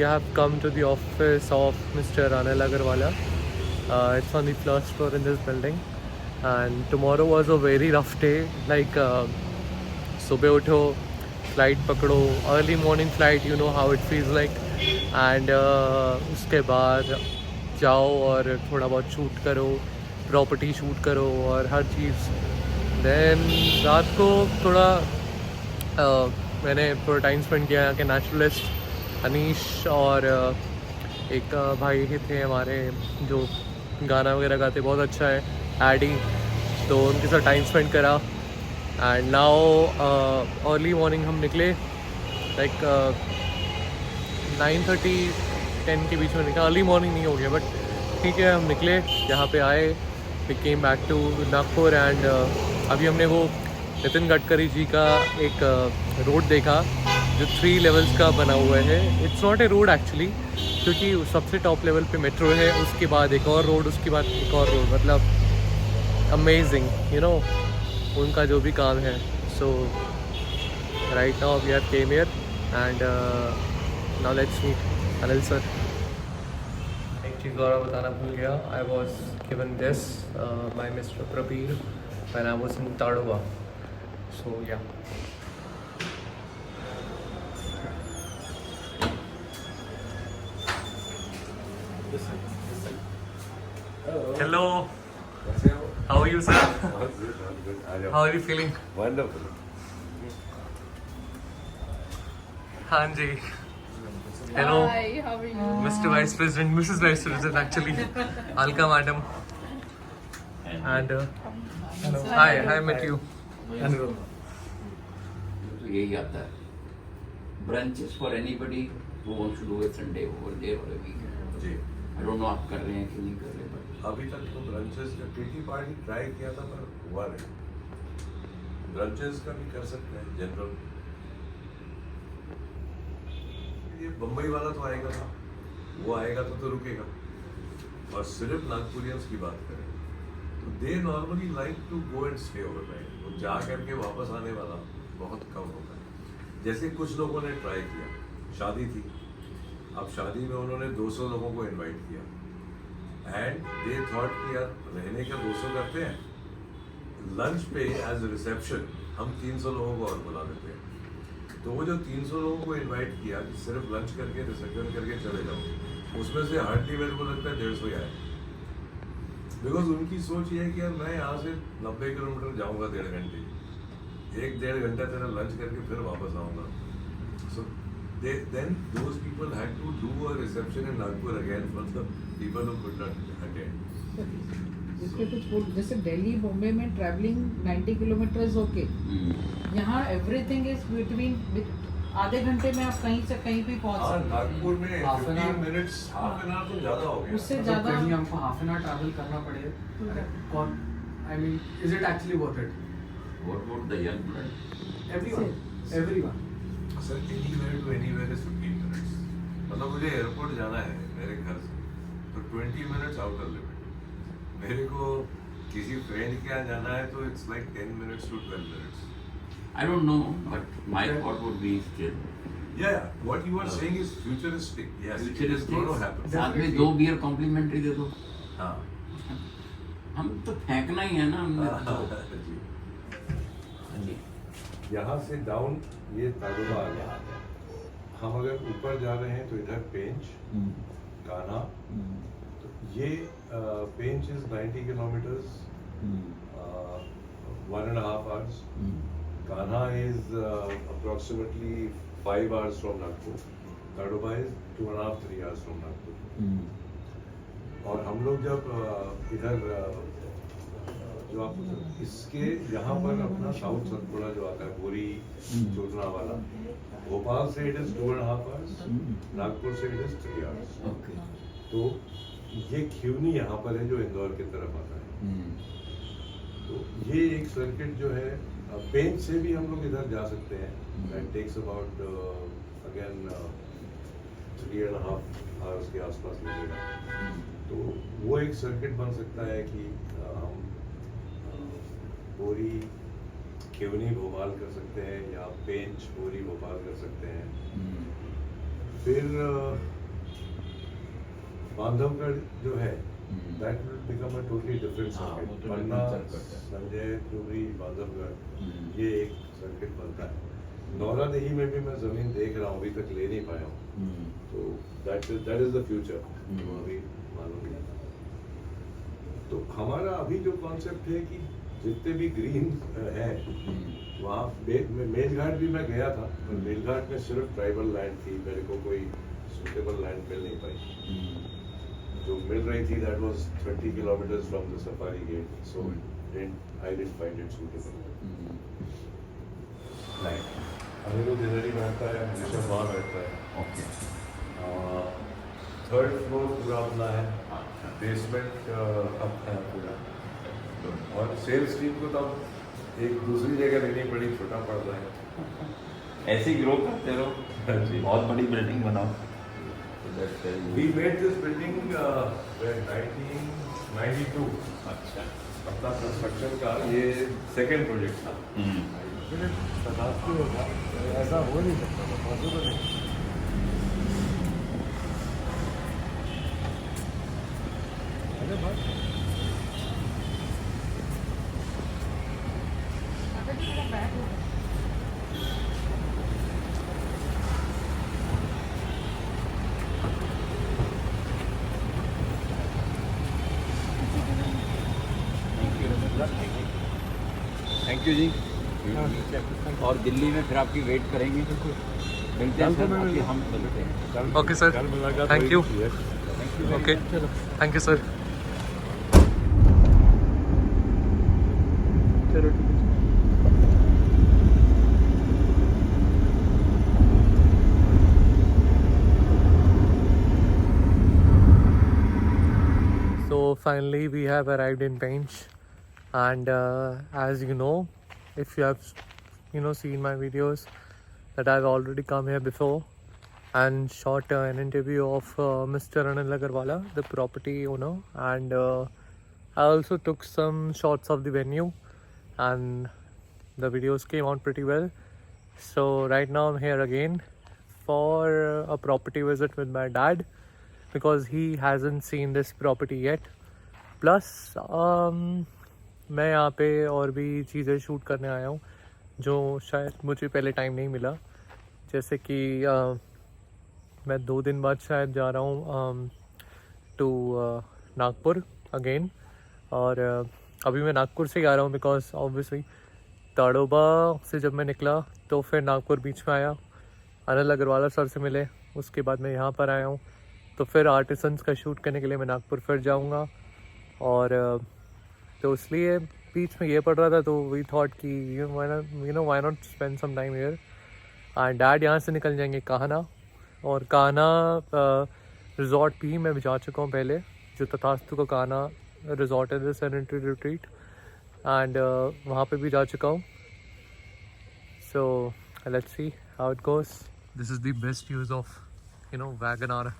have come to the office of Mr. Anil Agarwala. It's on the first floor in this building. And tomorrow was a very rough day. Like सुबह उठो, flight पकड़ो, early morning flight, you know how it feels like. And उसके बाद जाओ और थोड़ा बहुत shoot करो, प्रॉपर्टी शूट करो और हर चीज़. देन रात को थोड़ा मैंने थोड़ा टाइम स्पेंड किया यहाँ के नेचुरलिस्ट अनीश और एक भाई थे हमारे जो गाना वगैरह गाते, बहुत अच्छा है, एडी. तो उनके साथ टाइम स्पेंड करा. एंड नाउ अर्ली मॉर्निंग हम निकले, लाइक 9:30-10 के बीच में निकला. अर्ली मॉर्निंग नहीं हो गया बट ठीक है, हम निकले, यहाँ पे आए, we came back to Nagpur. And अभी हमने वो नितिन गडकरी जी का एक रोड देखा जो 3 लेवल्स का बना हुआ है. It's not a road actually, क्योंकि सबसे टॉप लेवल पे मेट्रो है, उसके बाद एक और रोड, उसके बाद एक और रोड. मतलब अमेजिंग, यू नो, उनका जो भी काम है. So right now we have came here and now let's meet Anil sir. एक चीज़ और बताना भूल गया. I was given this by mister Prabir when I was in Tadoba. So yeah. Hello. How are you, sir? good. How are you feeling? Wonderful. हाँ जी. Hello. Hi, how are you? Mr. Vice President, Mrs. Vice President actually. Alka Madam. And hello. Hi, I met you. तो यही आता है, branches for anybody who wants to do a Sunday over there or a weekend. जी. I don't know आप कर रहे हैं कि नहीं कर रहे, बट अभी तक तो ब्रांचेस का किटी पार्टी ट्राई किया था पर हुआ नहीं. ब्रांचेस का भी कर सकते हैं जनरल. ये बम्बई वाला तो आएगा ना, वो आएगा तो रुकेगा. और सिर्फ नागपुरियंस की बात करें तो they normally like to go and stay overnight. वो जा करके वापस आने वाला बहुत कम होता है. जैसे कुछ लोगों ने ट्राई किया, शादी थी, अब शादी में उन्होंने 200 लोगों को इनवाइट किया एंड दे थॉट कि यार रहने का 200 करते हैं, लंच पे एज रिसेप्शन हम 300 लोगों को और बुला देते हैं. तो वो जो 300 लोगों को इनवाइट किया कि सिर्फ लंच करके रिसेप्शन करके चले जाओ, उसमें से हार्डली मेरे को लगता है 150 आए. बिकॉज उनकी सोच ये है कि यार मैं यहाँ से 90 किलोमीटर जाऊँगा 1.5 घंटे, 1-1.5 घंटा तेरा लंच करके फिर वापस आऊँगा. सो then those people had to do a reception in Nagpur again for the people who could not attend. इसमें कुछ बोल, जैसे दिल्ली बॉम्बे में ट्रैवलिंग 90 किलोमीटर इज ओके. यहाँ एवरीथिंग इज बिटवीन आधे घंटे में आप कहीं से कहीं भी पहुँच सकते हैं. नागपुर में 15 मिनट्स, हाफ एन आवर तो ज़्यादा हो गया. उससे ज़्यादा कहीं हमको हाफ एन आवर ट्रैवल करना पड़े. कौन, I mean, is it actually worth it? What about the young blood? Everyone. Sir anywhere to anywhere is 15 minutes. मतलब मुझे एयरपोर्ट जाना है मेरे घर से तो 20 मिनट्स आउटर लिमिट. मेरे को किसी फ्रेंड के यहाँ जाना है तो it's like 10 minutes to 12 minutes. I don't know, but my thought would be still. Yeah, what you are saying is futuristic. Yes, it is going to happen. साथ में 2 बियर कॉम्प्लीमेंट्री दे दो. हाँ. हम तो फेंकना ही है ना हमने तो. जी. हाँ जी. यहाँ से डाउन ये ताडोबा आ गया. हम अगर ऊपर जा रहे हैं तो इधर पेंच, कान्हा. तो ये Pench is 90 kilometres, 1.5 hours. Kanha is approximately 5 hours from Nagpur. Tadoba is 2.5-3 hours from Nagpur. और हम लोग जब इधर जो आप इसके यहाँ पर अपना साउथ सतपुड़ा जो आता है, बोरी चोदना वाला, भोपाल से इट इज 2.5 hours, नागपुर से इट इज 3 hours. तो ये खिवनी यहाँ पर है जो इंदौर की तरफ आता है. तो ये एक सर्किट जो है, पेंच से भी हम लोग इधर जा सकते हैं. That takes about again 3.5 hours के आसपास लगेगा. तो वो एक सर्किट बन सकता है कि हम बोरी खिवनी भोपाल कर सकते हैं या पेंच बोरी भोपाल कर सकते हैं. फिर बांधवगढ़ जो है that will become a totally different हाँ, वो सर्किट। तो पन्ना, different circuit है। संजय, धुबरी, बांधवगढ़, हम्म। ये एक सर्किट बनता है। नौरादेही में भी मैं जमीन देख रहा हूँ, अभी तक ले नहीं पाया हूँ, तो दैट इज द फ्यूचर। तो अभी मालूम नहीं। तो हमारा अभी जो कॉन्सेप्ट है कि जितने भी ग्रीन है वहाँ मेलघाट भी मैं गया था, पर मेलघाट में सिर्फ ट्राइबल लैंड थी, मेरे को कोई सुटेबल लैंड मिल नहीं पाई। जो मिल रही थी that was 30 kilometres from the safari gate, so I didn't find it suitable. Aniruddh इधर ही रहता है, ऋषभ वहाँ रहता है। ओके। थर्ड फ्लोर पूरा अपना है, बेसमेंट अपना है पूरा। और सेल्स टीम को तो अब एक दूसरी जगह लेनी पड़ी, छोटा पड़ रहा है। ऐसे ही ग्रो करते रहो, जी। बहुत बड़ी बिल्डिंग बनाओ। We made this building in 1992। अच्छा। अपना कंस्ट्रक्शन का ये सेकेंड प्रोजेक्ट था। ऐसा हो नहीं सकता, पॉसिबल नहीं। अरे भाई अगर थोड़ा बैक हो गया। थैंक यू जी। और दिल्ली में फिर आपकी वेट करेंगे, मिलते हैं सर, आपकी हम मिलते हैं। Okay sir, thank you. Okay, thank you sir. चलो ठीक है। So finally we have arrived in Pench, and as you know, if you have seen my videos, that I've already come here before and shot an interview of Mr. Anil Agarwala, the property owner, and I also took some shots of the venue, and the videos came out pretty well. So right now I'm here again for a property visit with my dad, because he hasn't seen this property yet. Plus मैं यहाँ पे और भी चीज़ें shoot करने आया हूँ जो शायद मुझे पहले टाइम नहीं मिला, जैसे कि मैं 2 दिन बाद शायद जा रहा हूँ टू नागपुर अगेन। और अभी मैं नागपुर से ही आ रहा हूँ बिकॉज ऑब्वियसली ताड़ोबा से जब मैं निकला तो फिर नागपुर बीच में आया, अनिल अग्रवाला सर से मिले, उसके बाद मैं यहाँ पर आया हूँ। तो फिर आर्टिसंस का शूट करने के लिए मैं नागपुर फिर जाऊँगा, और तो इसलिए बीच में ये पड़ रहा था, तो वी थॉट कि why not spend some time here. And dad यहाँ से निकल जाएंगे कान्हा, और कान्हा रिजॉर्ट भी मैं जा चुका हूँ पहले, जो तथास्तु का कान्हा रिजॉर्ट है, सेनेटरी रिट्रीट, एंड वहाँ पे भी जा चुका हूँ। So let's see how it goes. This is the best use of Wagon R,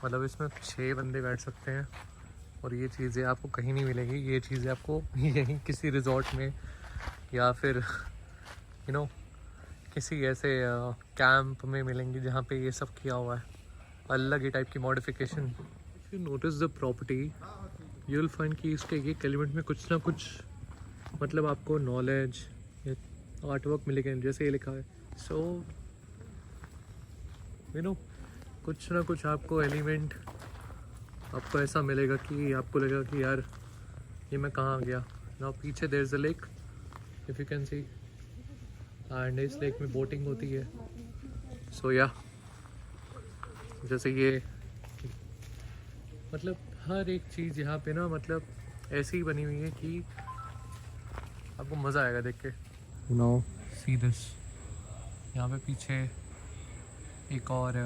मतलब इसमें 6 बंदे बैठ सकते हैं, और ये चीज़ें आपको कहीं नहीं मिलेगी। ये चीज़ें आपको यहीं किसी रिजॉर्ट में या फिर किसी ऐसे कैंप में मिलेंगी जहाँ पे ये सब किया हुआ है, अलग ही टाइप की modification. If you notice the property you will find कि इसके एक एलिमेंट में कुछ ना कुछ मतलब आपको नॉलेज या आर्ट वर्क मिलेगा, जैसे ये लिखा है। सो कुछ ना कुछ आपको एलिमेंट आपको ऐसा मिलेगा कि आपको लगेगा कि यार ये मैं कहाँ आ गया। ना पीछे there is a lake, if you can see, and इस लेक में बोटिंग होती है। सो या जैसे ये मतलब हर एक चीज़ यहाँ पे ना मतलब ऐसी ही बनी हुई है कि आपको मज़ा आएगा देख के। नो सी दिस, यहाँ पे पीछे एक और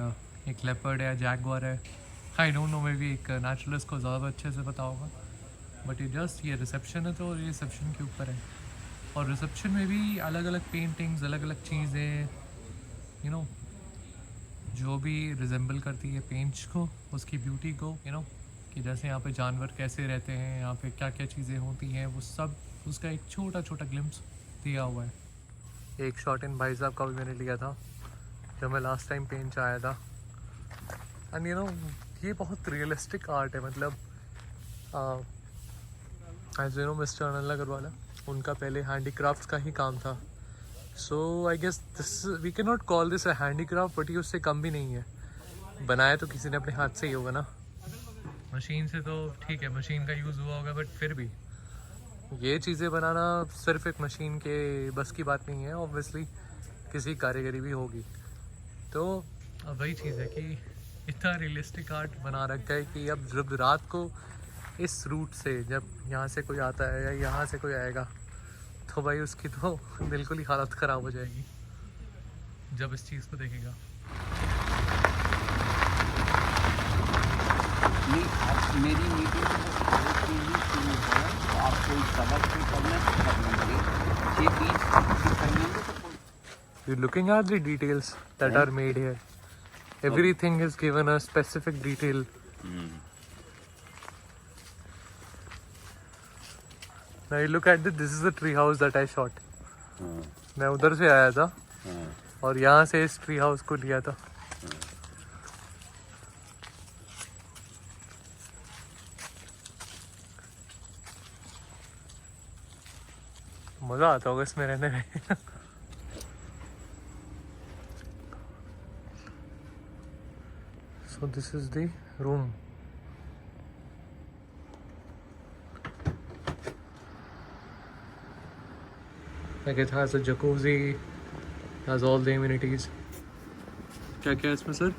एक लेपर्ड है, जैगवार है। आई डोंट नो, मे बी एक नेचुरलिस्ट को ज़्यादा अच्छे से पता होगा, बट ये जस्ट ये रिसेप्शन है, तो ये रिसेप्शन के ऊपर है। और रिसेप्शन में भी अलग अलग पेंटिंग्स, अलग अलग चीज़ें जो भी रिजेंबल करती है पेंट्स को, उसकी ब्यूटी को, कि जैसे यहाँ पे जानवर कैसे रहते हैं, यहाँ पे क्या क्या चीज़ें होती हैं, वो सब उसका एक छोटा छोटा ग्लिम्स दिया हुआ है। एक शॉट इन भाई साहब का भी मैंने लिया था जब मैं लास्ट टाइम पेंच आया था, एंड ये बहुत रियलिस्टिक आर्ट है, मतलब as you know mister Anil Agarwala, उनका पहले हैंडीक्राफ्ट का ही काम था. So I guess this we can not call this a handicraft, but ये उससे कम भी नहीं है. बनाया तो किसी ने अपने हाथ से ही होगा ना. मशीन से तो ठीक है, मशीन का यूज़ हुआ होगा, बट फिर भी ये चीज़ें बनाना सिर्फ एक मशीन के बस की बात नहीं है. ऑब्वियसली किसी कारीगरी भी होगी. तो अब वही चीज़ है कि इतना रियलिस्टिक आर्ट बना रखा है कि अब जब रात को इस रूट से जब यहाँ से कोई आता है या यहाँ से कोई आएगा, तो भाई उसकी तो बिल्कुल ही हालत ख़राब हो जाएगी जब इस चीज़ को देखेगा. नहीं, अब मेरी मीटिंग शुरू है, तो आप कोई सबक भी करना है तो कर लेंगे, 6-20 कर लेंगे तो कोई. You're looking at the details that are made here. Everything is given a specific detail. Now you look at this. This is the tree house that I shot. मैं उधर से आया था और यहाँ से इस ट्री हाउस को लिया था. मज़ा आता होगा इसमें रहने में. So this is the room. Like it has a jacuzzi, has all the amenities. क्या क्या है इसमें सर?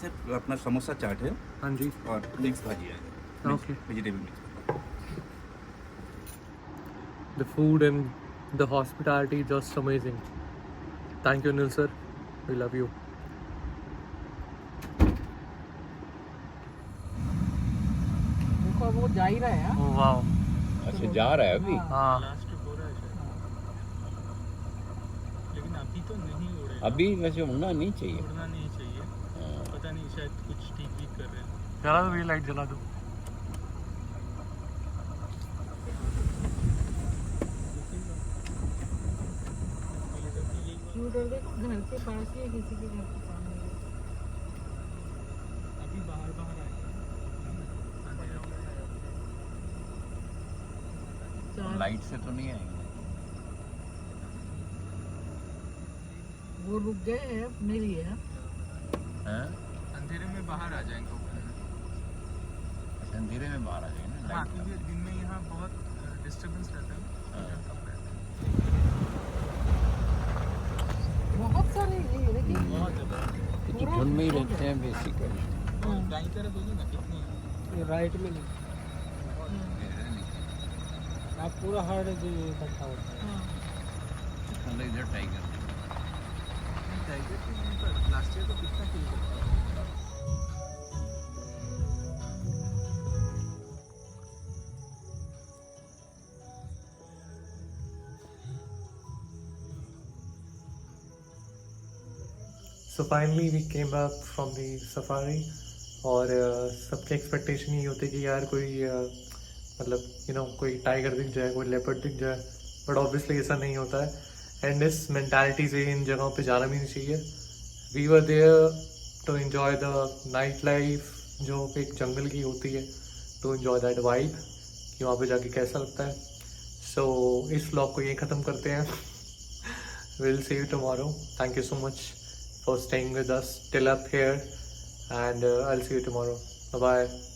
सर अपना समोसा चाट है हाँ जी. और मिक्स भाजी है. Okay. Vegetable mix. The food and the hospitality just amazing. Thank you, Anil sir. We love you. देखो अब वो जा ही रहा है. हाँ? Oh wow. अच्छा, जा रहा है अभी. हाँ. लेकिन अभी तो नहीं उड़े, अभी वैसे उड़ना नहीं चाहिए. उड़ना नहीं चाहिए. पता नहीं, शायद कुछ ठीक भी कर रहे हैं. जला दो, ये लाइट जला दो. उधर देखो, घर के पास ही है, किसी के घर के सामने. अभी बाहर बाहर आए. लाइट से तो नहीं आएंगे. वो रुक गए हैं अपने लिए. हैं? अंधेरे में बाहर आ जाएंगे. अंधेरे में बाहर आ जाएंगे ना. हाँ, लाइट क्योंकि दिन में यहाँ बहुत डिस्टर्बेंस रहता है. बहुत सारे ये देखिए. बहुत ज़्यादा. ये तो झुंड में ही रहते हैं बेसिकली. दाई तरफ होगी ना, कितनी राइट में नहीं. आप पूरा हार्ड इकट्ठा होता है. मतलब इधर टाइगर. टाइगर के ऊपर लास्ट ईयर तो कितना किल करता है. So finally we came back from the safari और सबके एक्सपेक्टेशन ये होते कि यार कोई मतलब कोई टाइगर दिख जाए, कोई लेपर्ड दिख जाए, बट ऑब्वियसली ऐसा नहीं होता है. एंड इस मेंटालिटी से इन जगहों पे जाना भी नहीं चाहिए. We were there to enjoy the night life जो एक जंगल की होती है, टू एंजॉय दैट वाइब कि वहाँ पे जाके कैसा लगता है. सो इस व्लॉग को यहीं ख़त्म करते हैं. Will see you tomorrow. Thank you so much for staying with us till up here, and I'll see you tomorrow. Bye bye.